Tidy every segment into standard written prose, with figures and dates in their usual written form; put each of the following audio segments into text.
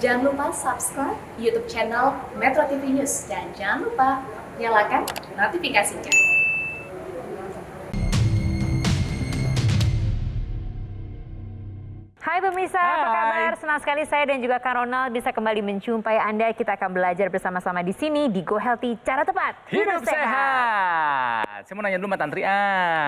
Jangan lupa subscribe YouTube channel Metro TV News dan jangan lupa nyalakan notifikasinya. Hai pemirsa, apa kabar? Senang sekali saya dan juga Kak Ronald bisa kembali menjumpai Anda. Kita akan belajar bersama-sama di sini di Go Healthy, cara tepat Hidup sehat. Saya mau nanya dulu Mbak Tantria.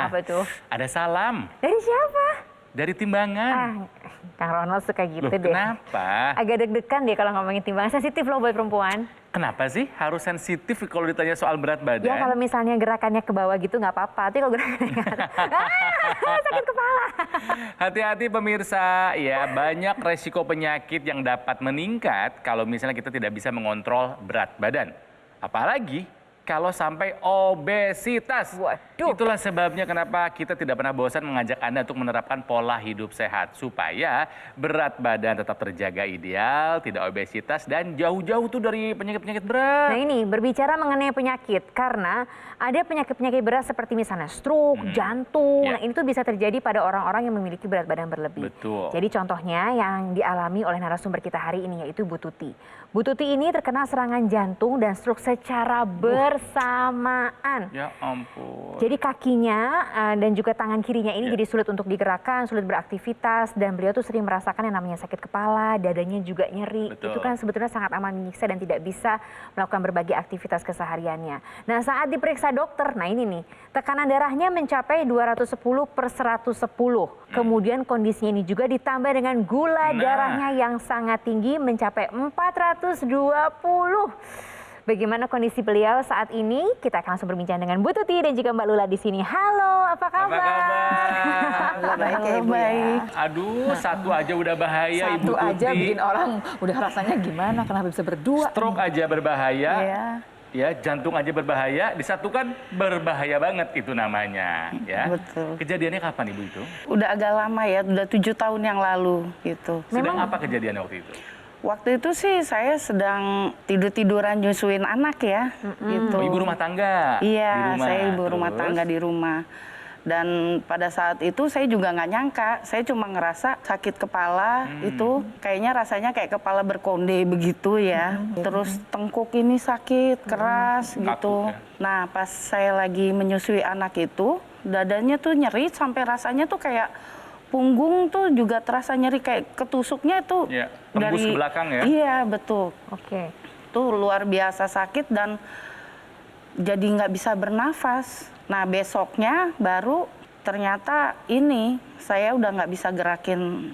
Apa tuh? Ada salam Dari siapa? dari timbangan. Kang Ronald suka gitu Loh, deh. kenapa? Agak deg-degan deh kalau ngomongin timbangan. Sensitif loh buat perempuan. Kenapa sih harus sensitif kalau ditanya soal berat badan? Ya kalau misalnya gerakannya ke bawah gitu nggak apa-apa. Tapi kalau gerakannya ke atas, sakit kepala. Hati-hati pemirsa, ya banyak resiko penyakit yang dapat meningkat kalau misalnya kita tidak bisa mengontrol berat badan. Apalagi kalau sampai obesitas. Waduh. Itulah sebabnya kenapa kita tidak pernah bosan mengajak Anda untuk menerapkan pola hidup sehat. Supaya berat badan tetap terjaga ideal, tidak obesitas, dan jauh-jauh tuh dari penyakit-penyakit berat. Nah ini berbicara mengenai penyakit, karena ada penyakit-penyakit berat seperti misalnya stroke, jantung. Ya. Nah ini tuh bisa terjadi pada orang-orang yang memiliki berat badan berlebih. Betul. Jadi contohnya yang dialami oleh narasumber kita hari ini yaitu Bu Tuti. Bu Tuti ini terkena serangan jantung dan stroke secara bersamaan. Ya ampun. Jadi kakinya dan juga tangan kirinya ini jadi sulit untuk digerakkan, sulit beraktivitas, dan beliau tuh sering merasakan yang namanya sakit kepala, dadanya juga nyeri. Betul. Itu kan sebetulnya sangat amat menyiksa dan tidak bisa melakukan berbagai aktivitas kesehariannya. Nah saat diperiksa dokter, nah ini nih, tekanan darahnya mencapai 210/110. Kemudian kondisinya ini juga ditambah dengan gula darahnya yang sangat tinggi mencapai 420. Bagaimana kondisi beliau saat ini? Kita akan langsung berbincang dengan Bu Tuti dan juga Mbak Lula di sini. Halo, apa kabar? Apa kabar? Baik ya Ibu ya. Aduh, satu aja udah bahaya Ibu Satu Tuti. aja bikin orang udah rasanya gimana, kenapa bisa berdua? Stroke aja berbahaya. Iya. Ya, jantung aja berbahaya, disatukan berbahaya banget itu namanya, ya. Betul. Kejadiannya kapan Ibu itu? Udah agak lama ya, udah 7 tahun yang lalu gitu. Sedang apa kejadiannya waktu itu? Waktu itu sih saya sedang tidur-tiduran nyusuin anak ya, gitu. Oh, ibu rumah tangga? Iya, Di rumah. saya ibu rumah Terus? tangga di rumah. Dan pada saat itu saya juga nggak nyangka, saya cuma ngerasa sakit kepala itu kayaknya rasanya kayak kepala berkonde begitu ya. Terus tengkuk ini sakit, keras gitu. ya. Nah pas saya lagi menyusui anak itu, dadanya tuh nyeri sampai rasanya tuh kayak punggung tuh juga terasa nyeri kayak ketusuknya itu Ya, tembus ke belakang ya? Iya betul. Oke. Tuh luar biasa sakit dan jadi nggak bisa bernafas. Nah besoknya baru ternyata ini saya udah nggak bisa gerakin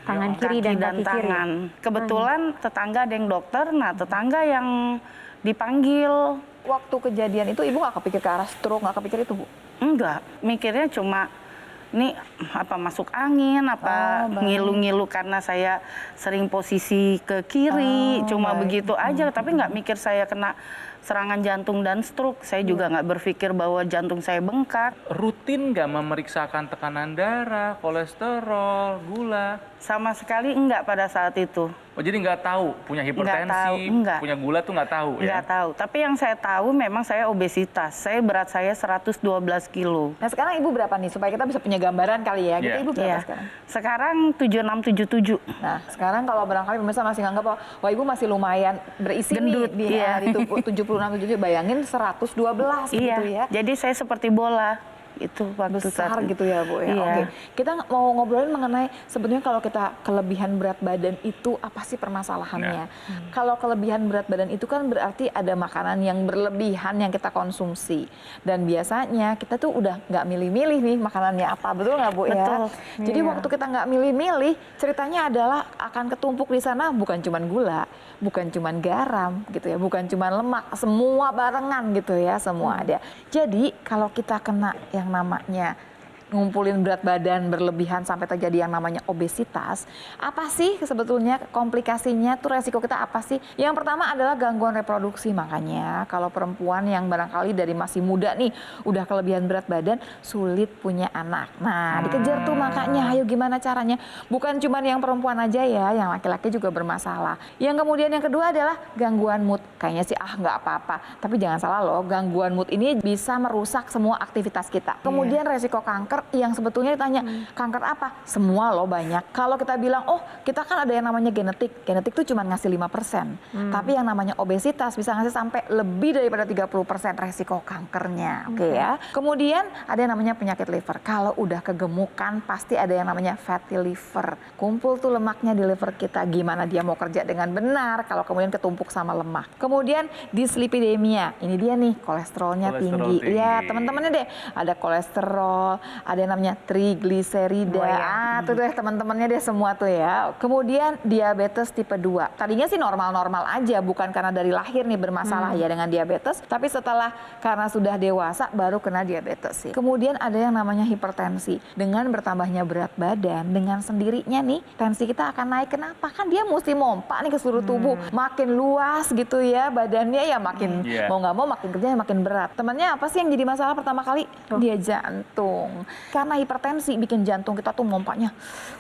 Tangan kiri dan dan kaki kiri. tangan. Kebetulan tetangga ada yang dokter, nah tetangga yang dipanggil. Waktu kejadian itu ibu nggak kepikir ke arah stroke, nggak kepikir itu Bu? Enggak, mikirnya cuma ini apa masuk angin, apa ngilu-ngilu karena saya sering posisi ke kiri, cuma begitu aja. Tapi nggak mikir saya kena serangan jantung dan stroke. Saya juga nggak berpikir bahwa jantung saya bengkak. Rutin nggak memeriksakan tekanan darah, kolesterol, gula? Sama sekali enggak pada saat itu. Oh, jadi nggak tahu punya hipertensi, tahu, enggak. punya gula tuh nggak tahu ya? Nggak tahu. Tapi yang saya tahu memang saya obesitas. Berat saya 112 kilo. Nah sekarang ibu berapa nih supaya kita bisa punya gambaran kali ya? Kita Iya. ibu berapa Iya. sekarang? Sekarang 7677. Nah sekarang kalau barangkali pemirsa masih nganggap bahwa wah ibu masih lumayan berisi Gendut, nih iya. di 76 bayangin 112 Iya. gitu ya. Jadi saya seperti bola. Itu waktu Besar saat itu. gitu ya Bu ya. Iya. Oke. Kita mau ngobrolin mengenai sebetulnya kalau kita kelebihan berat badan itu apa sih permasalahannya? Kalau kelebihan berat badan itu kan berarti ada makanan yang berlebihan yang kita konsumsi. Dan biasanya kita tuh udah nggak milih-milih nih makanannya apa. Betul nggak Bu ya? Betul. Jadi waktu kita nggak milih-milih, ceritanya adalah akan ketumpuk di sana bukan cuman gula, bukan cuman garam gitu ya, bukan cuman lemak, semua barengan gitu ya, semua ada. Jadi kalau kita kena yang namanya ngumpulin berat badan berlebihan sampai terjadi yang namanya obesitas, apa sih sebetulnya komplikasinya tuh resiko kita apa sih? Yang pertama adalah gangguan reproduksi, makanya kalau perempuan yang barangkali dari masih muda nih udah kelebihan berat badan sulit punya anak. Nah dikejar tuh makanya, ayo gimana caranya? Bukan cuma yang perempuan aja ya, yang laki-laki juga bermasalah. Yang kemudian yang kedua adalah gangguan mood. Kayaknya sih nggak apa-apa, tapi jangan salah loh, gangguan mood ini bisa merusak semua aktivitas kita. Kemudian resiko kanker kanker yang sebetulnya ditanya, kanker apa? Semua loh banyak. Kalau kita bilang, oh kita kan ada yang namanya genetik. Genetik itu cuma ngasih 5%. Tapi yang namanya obesitas bisa ngasih sampai lebih daripada 30% resiko kankernya. Oke ya. Kemudian ada yang namanya penyakit liver. Kalau udah kegemukan pasti ada yang namanya fatty liver. Kumpul tuh lemaknya di liver kita. Gimana dia mau kerja dengan benar kalau kemudian ketumpuk sama lemak. Kemudian dyslipidemia. Ini dia nih kolesterolnya tinggi. Ya teman-temannya deh. Ada kolesterol, ada yang namanya trigliserida. Tuh deh teman-temannya deh semua tuh ya. Kemudian diabetes tipe 2. Tadinya sih normal-normal aja, bukan karena dari lahir nih bermasalah ya dengan diabetes, tapi setelah karena sudah dewasa baru kena diabetes sih. Kemudian ada yang namanya hipertensi. Dengan bertambahnya berat badan, dengan sendirinya nih tensi kita akan naik. Kenapa? Kan dia mesti mompa nih ke seluruh tubuh. Makin luas gitu ya badannya ya makin mau nggak mau makin kerjanya makin berat. Temannya apa sih yang jadi masalah pertama kali? Dia jantung. Karena hipertensi bikin jantung kita tuh mompanya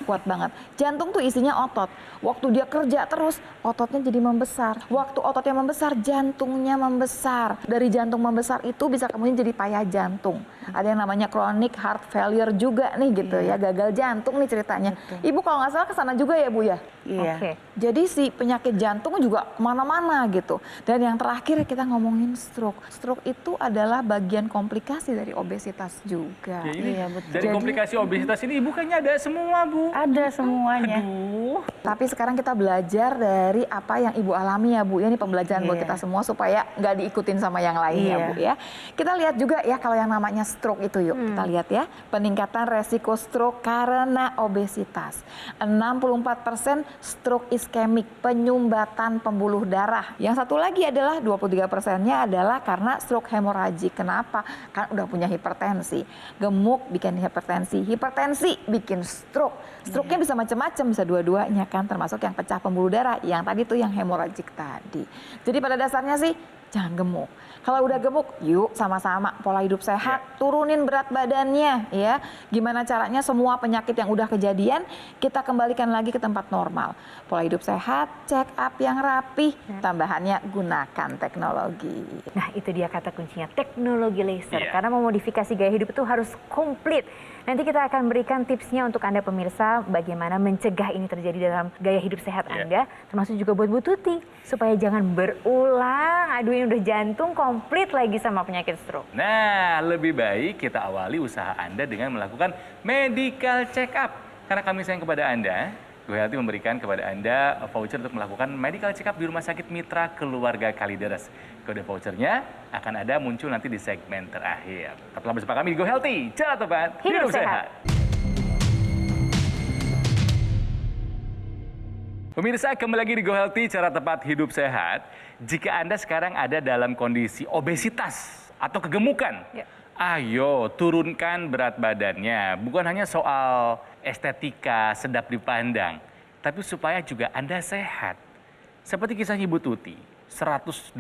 kuat banget. Jantung tuh isinya otot. Waktu dia kerja terus, ototnya jadi membesar. Waktu ototnya membesar, jantungnya membesar. Dari jantung membesar itu bisa kemudian jadi payah jantung. Ada yang namanya chronic heart failure juga nih gitu ya, gagal jantung nih ceritanya. Ibu kalau nggak salah kesana juga ya Bu ya? Iya. Jadi si penyakit jantung juga kemana-mana gitu. Dan yang terakhir kita ngomongin stroke. Stroke itu adalah bagian komplikasi dari obesitas juga. Ya, ini betul. dari komplikasi obesitas ini Ibu kayaknya ada semua, Bu. Ada semuanya. Aduh. Tapi sekarang kita belajar dari apa yang Ibu alami ya Bu. Ini pembelajaran buat kita semua supaya nggak diikutin sama yang lain ya Bu ya. Kita lihat juga ya kalau yang namanya stroke itu yuk. Kita lihat ya. Peningkatan resiko stroke karena obesitas. 64% stroke iskemik, penyumbatan pembuluh darah. Yang satu lagi adalah 23%-nya adalah karena stroke hemoragik. Kenapa? Kan udah punya hipertensi. Gemuk bikin hipertensi. Hipertensi bikin stroke. Stroke-nya bisa macam-macam, bisa dua-duanya kan, termasuk yang pecah pembuluh darah. Yang tadi tuh yang hemoragik tadi. Jadi pada dasarnya sih jangan gemuk. Kalau udah gemuk, yuk sama-sama pola hidup sehat, turunin berat badannya ya. Gimana caranya semua penyakit yang udah kejadian kita kembalikan lagi ke tempat normal. Pola hidup sehat, check up yang rapi, tambahannya gunakan teknologi. Nah itu dia kata kuncinya, teknologi laser. Karena memodifikasi gaya hidup itu harus komplit. Nanti kita akan berikan tipsnya untuk Anda pemirsa bagaimana mencegah ini terjadi dalam gaya hidup sehat Anda. Termasuk juga buat Bu Tuti. Supaya jangan berulang, aduh ini udah jantung komplit lagi sama penyakit stroke. Nah, lebih baik kita awali usaha Anda dengan melakukan medical check up. Karena kami sayang kepada Anda, GoHealthy memberikan kepada Anda voucher untuk melakukan medical check up di Rumah Sakit Mitra Keluarga Kalideres. Kode vouchernya akan ada muncul nanti di segmen terakhir. Tetaplah bersama kami di GoHealthy, cara tepat hidup sehat. Pemirsa, kembali lagi di GoHealthy, cara tepat hidup sehat. Jika Anda sekarang ada dalam kondisi obesitas atau kegemukan, ayo turunkan berat badannya. Bukan hanya soal estetika, sedap dipandang, tapi supaya juga Anda sehat. Seperti kisah Ibu Tuti, 112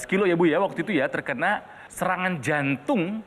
kilo ya Bu ya waktu itu ya, terkena serangan jantung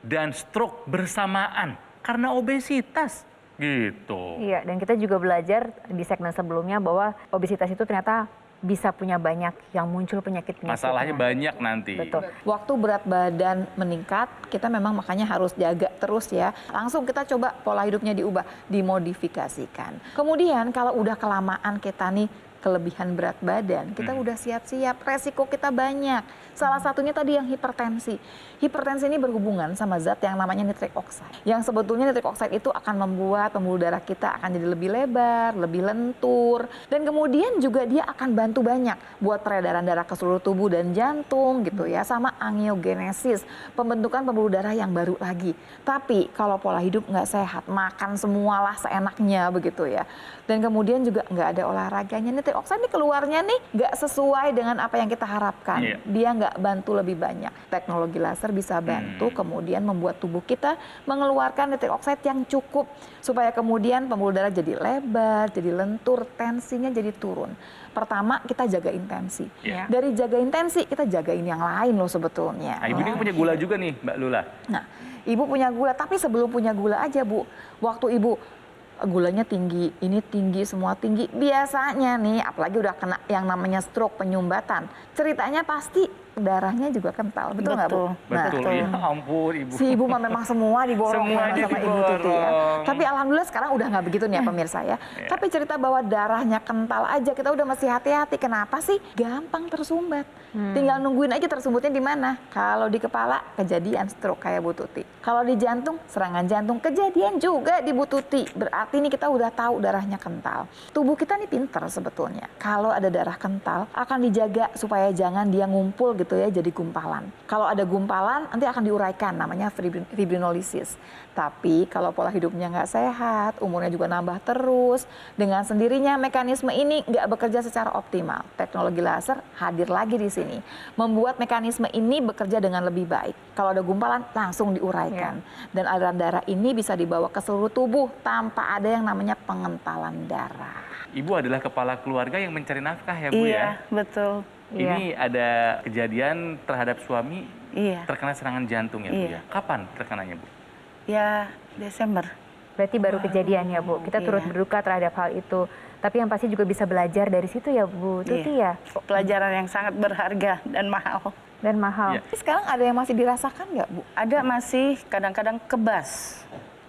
dan stroke bersamaan karena obesitas. Gitu. Iya, dan kita juga belajar di segmen sebelumnya bahwa obesitas itu ternyata bisa punya banyak yang muncul penyakit-penyakit. Masalahnya banyak nanti. Betul. Waktu berat badan meningkat, kita memang makanya harus jaga terus ya. Langsung kita coba pola hidupnya diubah, dimodifikasikan. Kemudian kalau udah kelamaan kita nih kelebihan berat badan, kita udah siap-siap, resiko kita banyak. Salah satunya tadi yang hipertensi. Hipertensi ini berhubungan sama zat yang namanya nitric oxide. Yang sebetulnya nitric oxide itu akan membuat pembuluh darah kita akan jadi lebih lebar, lebih lentur. Dan kemudian juga dia akan bantu banyak buat peredaran darah ke seluruh tubuh dan jantung gitu ya. Sama angiogenesis, pembentukan pembuluh darah yang baru lagi. Tapi kalau pola hidup nggak sehat, makan semualah seenaknya begitu ya. Dan kemudian juga nggak ada olahraganya. Nitric oxide ini keluarnya nih nggak sesuai dengan apa yang kita harapkan. Dia nggak bantu lebih banyak. Teknologi laser bisa bantu kemudian membuat tubuh kita mengeluarkan nitric oxide yang cukup supaya kemudian pembuluh darah jadi lebar, jadi lentur, tensinya jadi turun. Pertama kita jaga intensi. Dari jaga intensi kita jagain yang lain loh sebetulnya. Nah, Ibu ini punya gula juga nih Mbak Lula. Nah, Ibu punya gula, tapi sebelum punya gula aja Bu, waktu Ibu gulanya tinggi, ini tinggi, semua tinggi. Biasanya nih, apalagi udah kena yang namanya stroke, penyumbatan. Ceritanya pasti darahnya juga kental. Betul nggak, Bu? Betul, Nah, ya ampun Ibu. si Ibu mah memang semua diborong Semuanya sama Ibu Tuti ya. diborong. Tapi alhamdulillah sekarang udah nggak begitu nih ya pemirsa ya. Tapi cerita bahwa darahnya kental aja kita udah mesti hati-hati. Kenapa sih? Gampang tersumbat. Tinggal nungguin aja tersumbatnya di mana. Kalau di kepala kejadian stroke kayak Bu Tuti. Kalau di jantung serangan jantung kejadian juga di Bu Tuti. Berarti ini kita udah tahu darahnya kental. Tubuh kita nih pinter sebetulnya. Kalau ada darah kental akan dijaga supaya jangan dia ngumpul gitu ya jadi gumpalan. Kalau ada gumpalan nanti akan diuraikan namanya fibrinolisis. Tapi kalau pola hidupnya nggak sehat, umurnya juga nambah terus, dengan sendirinya mekanisme ini nggak bekerja secara optimal. Teknologi laser hadir lagi di sini, membuat mekanisme ini bekerja dengan lebih baik. Kalau ada gumpalan langsung diuraikan. Dan aliran darah ini bisa dibawa ke seluruh tubuh tanpa ada yang namanya pengentalan darah. Ibu adalah kepala keluarga yang mencari nafkah ya Bu Iya, ya? betul. Ini ada kejadian terhadap suami Iya. terkena serangan jantung ya Bu Iya. ya? Kapan terkenanya Bu? Ya, Desember. Berarti baru kejadian ya Bu. Kita turut Iya. berduka terhadap hal itu. Tapi yang pasti juga bisa belajar dari situ ya Bu Tuti ya. Pelajaran yang sangat berharga dan mahal. Dan mahal. Iya. Tapi sekarang ada yang masih dirasakan nggak, Bu? Ada masih kadang-kadang kebas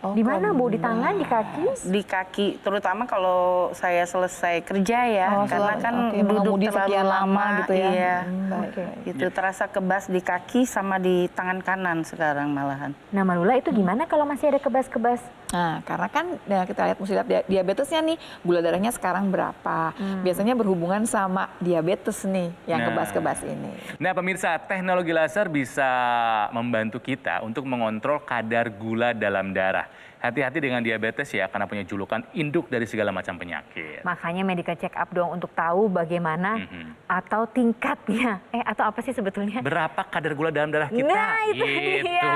Di mana Bu? Di tangan, di kaki? di kaki, terutama kalau saya selesai kerja ya, karena kan duduk mengemudi terlalu sekian lama gitu ya. Iya. Baik, Oke. baik. Itu terasa kebas di kaki sama di tangan kanan sekarang malahan. Nah Malula itu gimana kalau masih ada kebas-kebas? Nah, karena kan ya kita mesti lihat diabetesnya nih, gula darahnya sekarang berapa. Biasanya berhubungan sama diabetes nih, yang Nah. kebas-kebas ini. Nah pemirsa, teknologi laser bisa membantu kita untuk mengontrol kadar gula dalam darah. Hati-hati dengan diabetes ya, karena punya julukan induk dari segala macam penyakit. Makanya medical check up dong untuk tahu bagaimana atau tingkatnya. Atau apa sih sebetulnya? Berapa kadar gula dalam darah kita? Nah itu dia.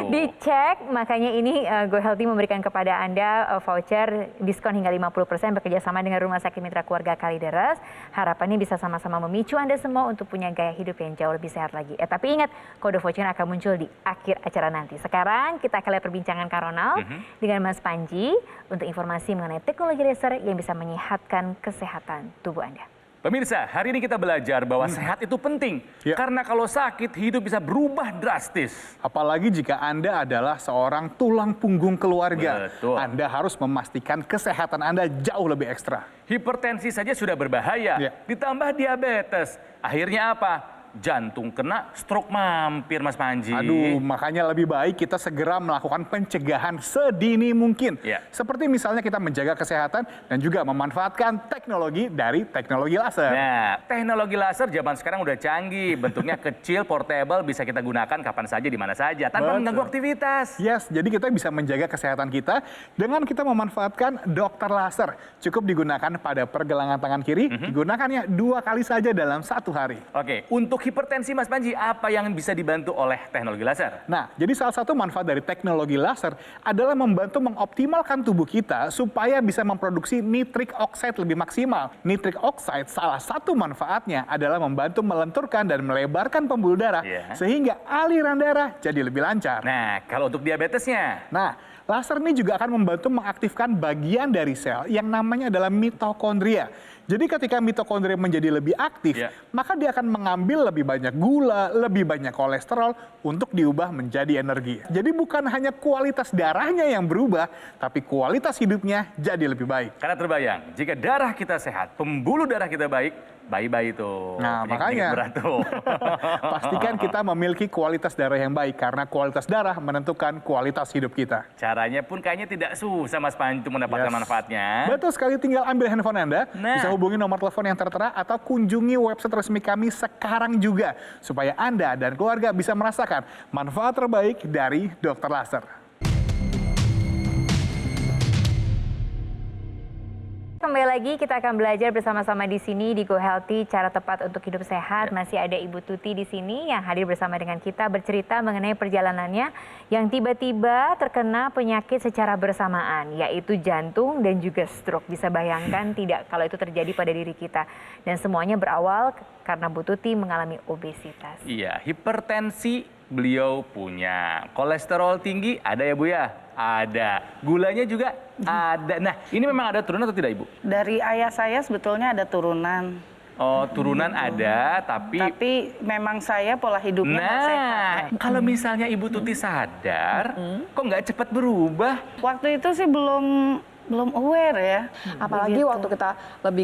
Dicek, makanya ini Go Healthy memberikan kepada Anda voucher diskon hingga 50% bekerja sama dengan Rumah Sakit Mitra Keluarga Kalideres. Harapannya bisa sama-sama memicu Anda semua untuk punya gaya hidup yang jauh lebih sehat lagi. Tapi ingat, kode voucher akan muncul di akhir acara nanti. Sekarang kita akan lihat perbincangan Kak Ronald dengan Mas Panji untuk informasi mengenai teknologi laser yang bisa menyehatkan kesehatan tubuh Anda. Pemirsa, hari ini kita belajar bahwa sehat itu penting. Ya. Karena kalau sakit, hidup bisa berubah drastis. Apalagi jika Anda adalah seorang tulang punggung keluarga. Betul. Anda harus memastikan kesehatan Anda jauh lebih ekstra. Hipertensi saja sudah berbahaya, Ya. ditambah diabetes. Akhirnya apa? Jantung kena, stroke mampir Mas Panji. Aduh, makanya lebih baik kita segera melakukan pencegahan sedini mungkin. Ya. Seperti misalnya kita menjaga kesehatan dan juga memanfaatkan teknologi dari teknologi laser. Nah, teknologi laser zaman sekarang udah canggih. Bentuknya kecil, portable, bisa kita gunakan kapan saja, di mana saja, tanpa Betul. mengganggu aktivitas. Yes, jadi kita bisa menjaga kesehatan kita dengan kita memanfaatkan dokter laser. Cukup digunakan pada pergelangan tangan kiri, digunakannya 2 kali saja dalam 1 hari. Oke, untuk hipertensi Mas Panji, apa yang bisa dibantu oleh teknologi laser? Nah, jadi salah satu manfaat dari teknologi laser adalah membantu mengoptimalkan tubuh kita supaya bisa memproduksi nitric oxide lebih maksimal. Nitric oxide salah satu manfaatnya adalah membantu melenturkan dan melebarkan pembuluh darah Iya. sehingga aliran darah jadi lebih lancar. Nah, kalau untuk diabetesnya? Nah, laser ini juga akan membantu mengaktifkan bagian dari sel yang namanya adalah mitokondria. Jadi ketika mitokondria menjadi lebih aktif, Ya. maka dia akan mengambil lebih banyak gula, lebih banyak kolesterol untuk diubah menjadi energi. Jadi bukan hanya kualitas darahnya yang berubah, tapi kualitas hidupnya jadi lebih baik. Karena terbayang, jika darah kita sehat, pembuluh darah kita baik, bayi-bayi tuh. Nah, Penyakit makanya. berat tuh. Pastikan kita memiliki kualitas darah yang baik, karena kualitas darah menentukan kualitas hidup kita. Caranya pun kayaknya tidak susah Mas Panji untuk mendapatkan Yes. manfaatnya. Betul sekali, tinggal ambil handphone Anda, Nah. bisa hubungi nomor telepon yang tertera atau kunjungi website resmi kami sekarang juga, supaya Anda dan keluarga bisa merasakan manfaat terbaik dari dokter laser. Kembali lagi kita akan belajar bersama-sama di sini di Go Healthy, cara tepat untuk hidup sehat. Masih ada Ibu Tuti di sini yang hadir bersama dengan kita bercerita mengenai perjalanannya yang tiba-tiba terkena penyakit secara bersamaan, yaitu jantung dan juga stroke. Bisa bayangkan tidak kalau itu terjadi pada diri kita. Dan semuanya berawal karena Bu Tuti mengalami obesitas. Iya, hipertensi beliau punya. Kolesterol tinggi ada ya Bu ya? Ada. Gulanya juga ada. Nah, ini memang ada turunan atau tidak Ibu? Dari ayah saya sebetulnya ada turunan. Oh, turunan ada, tapi memang saya pola hidupnya nggak sehat. kalau misalnya Ibu Tuti sadar, kok nggak cepat berubah? Waktu itu sih belum aware ya. Apalagi Begitu. waktu kita lebih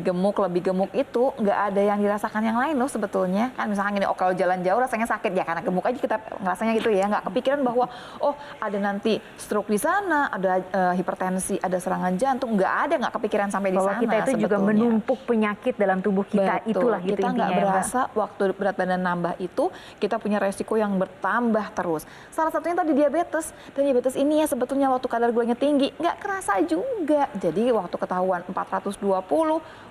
gemuk itu nggak ada yang dirasakan yang lain loh sebetulnya. Kan misalkan gini, oh kalau jalan jauh rasanya sakit ya karena gemuk aja kita ngerasanya gitu ya. Nggak kepikiran bahwa oh ada nanti stroke di sana, ada hipertensi, ada serangan jantung. Nggak kepikiran sampai di Bahwa sana kita itu juga sebetulnya. menumpuk penyakit dalam tubuh kita. Betul. Itulah itu Kita intinya nggak ya, Mbak. berasa waktu berat badan nambah itu kita punya resiko yang bertambah terus. Salah satunya tadi diabetes. Dan diabetes ini ya sebetulnya waktu kadar gulanya tinggi nggak kerasa juga. Jadi waktu ketahuan 420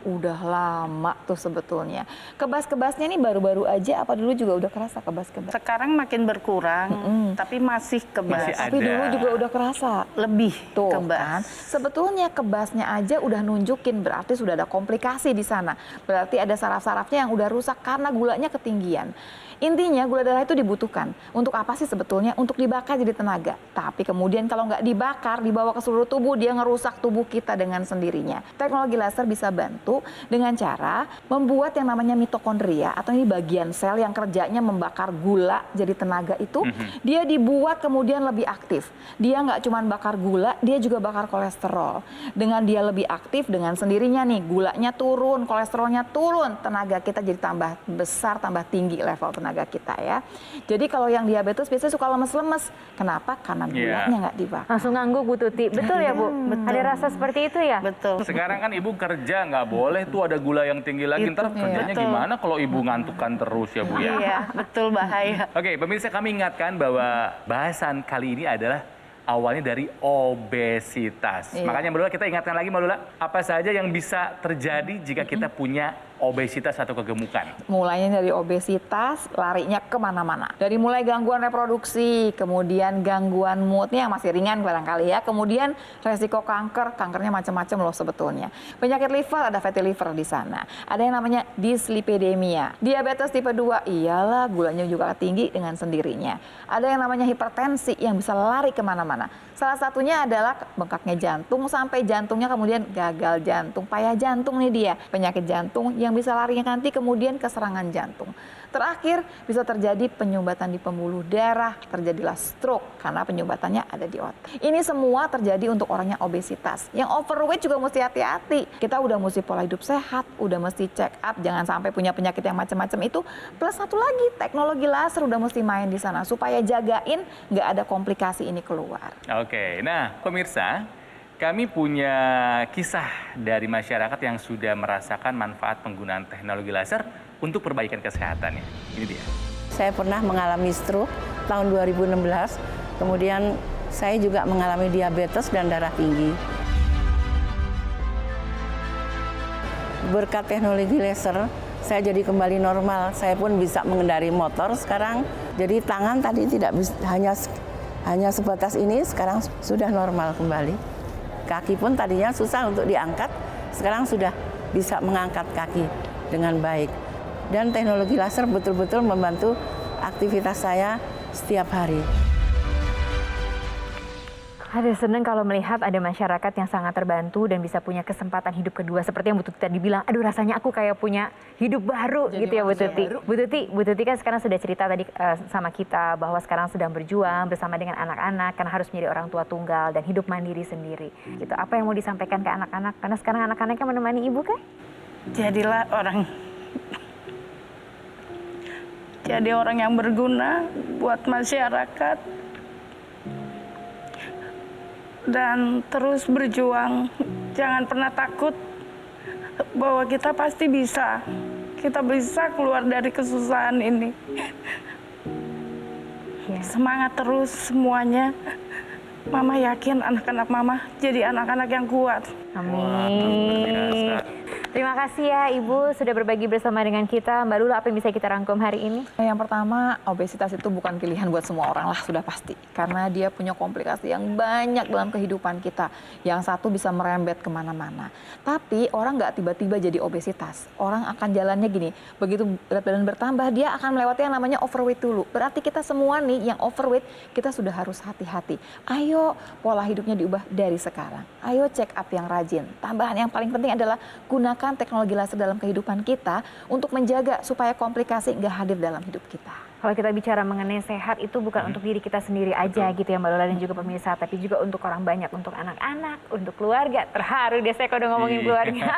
udah lama tuh sebetulnya. Kebas-kebasnya nih baru-baru aja apa dulu juga udah kerasa kebas-kebas? Sekarang makin berkurang, tapi masih kebas. Masih ada. Tapi dulu juga udah kerasa. Lebih Tuh kebas. kan, sebetulnya kebasnya aja udah nunjukin berarti sudah ada komplikasi di sana. Berarti ada saraf-sarafnya yang udah rusak karena gulanya ketinggian. Intinya gula darah itu dibutuhkan. Untuk apa sih sebetulnya? Untuk dibakar jadi tenaga. Tapi kemudian kalau nggak dibakar, dibawa ke seluruh tubuh, dia ngerusak tubuh kita dengan sendirinya. Teknologi laser bisa bantu dengan cara membuat yang namanya mitokondria atau ini bagian sel yang kerjanya membakar gula jadi tenaga itu, dia dibuat kemudian lebih aktif. Dia nggak cuma bakar gula, dia juga bakar kolesterol. Dengan dia lebih aktif, dengan sendirinya nih gulanya turun, kolesterolnya turun, tenaga kita jadi tambah besar, tambah tinggi level tenaga kita ya. Jadi kalau yang diabetes biasanya suka lemes-lemes. Kenapa? Karena gulanya nggak dibakar. Langsung ngangguk Bu Tuti. Betul ya Bu? Betul. Ada rasa seperti itu ya? Betul. Sekarang kan Ibu kerja, nggak boleh tuh ada gula yang tinggi lagi. Ntar kerjanya betul. gimana kalau Ibu ngantukkan terus ya Bu ya? Iya, betul bahaya. Oke, pemirsa kami ingatkan bahwa bahasan kali ini adalah awalnya dari obesitas. Iya. Makanya Mbak Lula kita ingatkan lagi Mbak Lula, apa saja yang bisa terjadi jika kita punya obesitas atau kegemukan? Mulainya dari obesitas, larinya kemana-mana. Dari mulai gangguan reproduksi, kemudian gangguan moodnya yang masih ringan barangkali ya. Kemudian resiko kanker, kankernya macam-macam loh sebetulnya. Penyakit liver, ada fatty liver di sana. Ada yang namanya dislipidemia. Diabetes tipe 2, iyalah gulanya juga tinggi dengan sendirinya. Ada yang namanya hipertensi yang bisa lari kemana-mana. Salah satunya adalah bengkaknya jantung sampai jantungnya kemudian gagal jantung, payah jantung nih dia. Penyakit jantung yang bisa larinya nanti kemudian ke serangan jantung. Terakhir bisa terjadi penyumbatan di pembuluh darah, terjadilah stroke karena penyumbatannya ada di otak. Ini semua terjadi untuk orang yang obesitas. Yang overweight juga mesti hati-hati. Kita udah mesti pola hidup sehat, udah mesti check up, jangan sampai punya penyakit yang macam-macam itu. Plus satu lagi, teknologi laser udah mesti main di sana supaya jagain nggak ada komplikasi ini keluar. Oke, nah pemirsa, kami punya kisah dari masyarakat yang sudah merasakan manfaat penggunaan teknologi laser untuk perbaikan kesehatannya. Ini dia. Saya pernah mengalami stroke tahun 2016, kemudian saya juga mengalami diabetes dan darah tinggi. Berkat teknologi laser, saya jadi kembali normal. Saya pun bisa mengendari motor sekarang. Jadi tangan tadi tidak bisa, hanya sebatas ini, sekarang sudah normal kembali. Kaki pun tadinya susah untuk diangkat, sekarang sudah bisa mengangkat kaki dengan baik. Dan teknologi laser betul-betul membantu aktivitas saya setiap hari. Ada senang kalau melihat ada masyarakat yang sangat terbantu dan bisa punya kesempatan hidup kedua. Seperti yang Bu Tuti tadi bilang, aduh rasanya aku kayak punya hidup baru Jadi gitu ya Bu Tuti. baru. Bu Tuti kan sekarang sudah cerita tadi sama kita bahwa sekarang sedang berjuang bersama dengan anak-anak karena harus menjadi orang tua tunggal dan hidup mandiri sendiri. Gitu. Apa yang mau disampaikan ke anak-anak? Karena sekarang anak-anaknya menemani Ibu kan? Jadi orang yang berguna buat masyarakat. Dan terus berjuang, jangan pernah takut bahwa kita pasti bisa. Kita bisa keluar dari kesusahan ini. Ya. Semangat terus semuanya. Mama yakin anak-anak Mama jadi anak-anak yang kuat. Amin. Terima kasih ya Ibu sudah berbagi bersama dengan kita. Mbak Lula, apa yang bisa kita rangkum hari ini? Yang pertama, obesitas itu bukan pilihan buat semua orang lah, sudah pasti. Karena dia punya komplikasi yang banyak dalam kehidupan kita. Yang satu bisa merembet kemana-mana. Tapi orang nggak tiba-tiba jadi obesitas. Orang akan jalannya gini, begitu berat badan bertambah, dia akan melewati yang namanya overweight dulu. Berarti kita semua nih yang overweight, kita sudah harus hati-hati. Ayo pola hidupnya diubah dari sekarang. Ayo check up yang rajin. Tambahan yang paling penting adalah gunakan memasukkan teknologi laser dalam kehidupan kita untuk menjaga supaya komplikasi nggak hadir dalam hidup kita. Kalau kita bicara mengenai sehat itu bukan untuk diri kita sendiri aja gitu ya Mbak Lola dan juga pemirsa, tapi juga untuk orang banyak, untuk anak-anak, untuk keluarga. Terharu deh saya kalau udah ngomongin keluarga.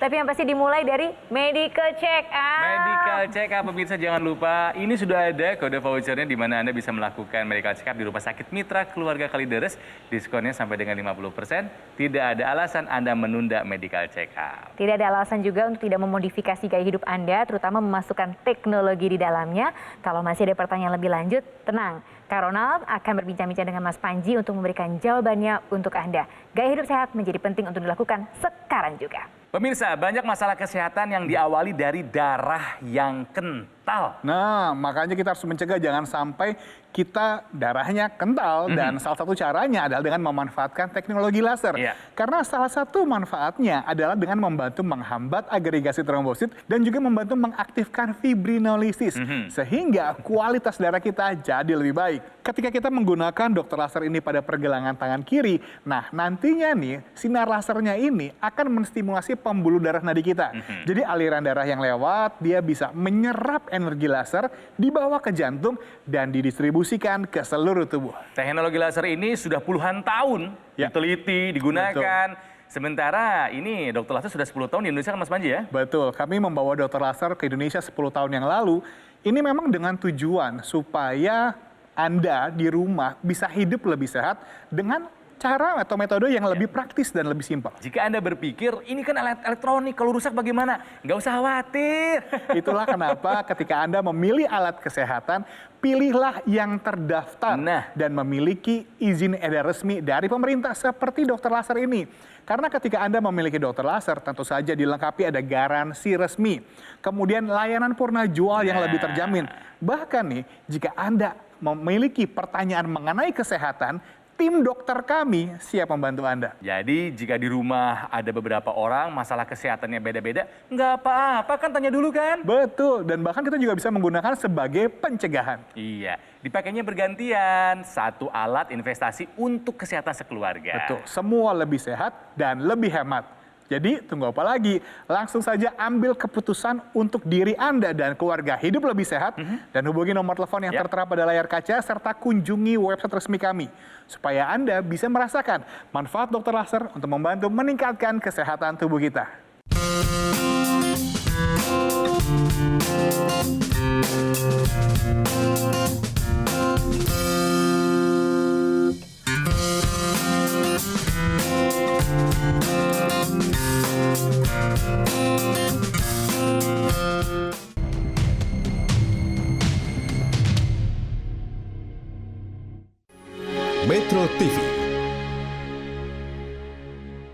Tapi yang pasti dimulai dari medical check up. Medical check up, pemirsa jangan lupa, ini sudah ada kode vouchernya di mana Anda bisa melakukan medical check up di Rumah Sakit Mitra Keluarga Kalideres. Diskonnya sampai dengan 50%. Tidak ada alasan Anda menunda medical check up. Tidak ada alasan juga untuk tidak memodifikasi gaya hidup Anda, terutama memasukkan teknologi di dalamnya. Kalau masih ada pertanyaan lebih lanjut, tenang. Kak Ronald akan berbincang-bincang dengan Mas Panji untuk memberikan jawabannya untuk Anda. Gaya hidup sehat menjadi penting untuk dilakukan sekarang juga. Pemirsa, banyak masalah kesehatan yang diawali dari darah yang kental. Nah, makanya kita harus mencegah jangan sampai kita darahnya kental dan salah satu caranya adalah dengan memanfaatkan teknologi laser. Iya. Karena salah satu manfaatnya adalah dengan membantu menghambat agregasi trombosit dan juga membantu mengaktifkan fibrinolisis sehingga kualitas darah kita jadi lebih baik. Ketika kita menggunakan dokter laser ini pada pergelangan tangan kiri, nah nantinya nih sinar lasernya ini akan menstimulasi pembuluh darah nadi kita. Jadi aliran darah yang lewat dia bisa menyerap energi laser dibawa ke jantung dan didistribusikan ke seluruh tubuh. Teknologi laser ini sudah puluhan tahun diteliti, digunakan. Sementara ini dokter laser sudah 10 tahun di Indonesia kan Mas Panji ya? Betul, kami membawa dokter laser ke Indonesia 10 tahun yang lalu. Ini memang dengan tujuan supaya Anda di rumah bisa hidup lebih sehat dengan cara atau metode yang lebih praktis dan lebih simpel. Jika Anda berpikir, ini kan alat elektronik, kalau rusak bagaimana? Nggak usah khawatir. Itulah kenapa ketika Anda memilih alat kesehatan, pilihlah yang terdaftar dan memiliki izin edar resmi dari pemerintah seperti dokter laser ini. Karena ketika Anda memiliki dokter laser, tentu saja dilengkapi ada garansi resmi. Kemudian layanan purna jual yang lebih terjamin. Bahkan nih, jika Anda memiliki pertanyaan mengenai kesehatan, tim dokter kami siap membantu Anda. Jadi jika di rumah ada beberapa orang masalah kesehatannya beda-beda, nggak apa-apa kan tanya dulu kan? Betul, dan bahkan kita juga bisa menggunakan sebagai pencegahan. Iya, dipakainya bergantian, satu alat investasi untuk kesehatan sekeluarga. Betul, semua lebih sehat dan lebih hemat. Jadi tunggu apa lagi? Langsung saja ambil keputusan untuk diri Anda dan keluarga hidup lebih sehat dan hubungi nomor telepon yang tertera pada layar kaca serta kunjungi website resmi kami supaya Anda bisa merasakan manfaat dokter laser untuk membantu meningkatkan kesehatan tubuh kita.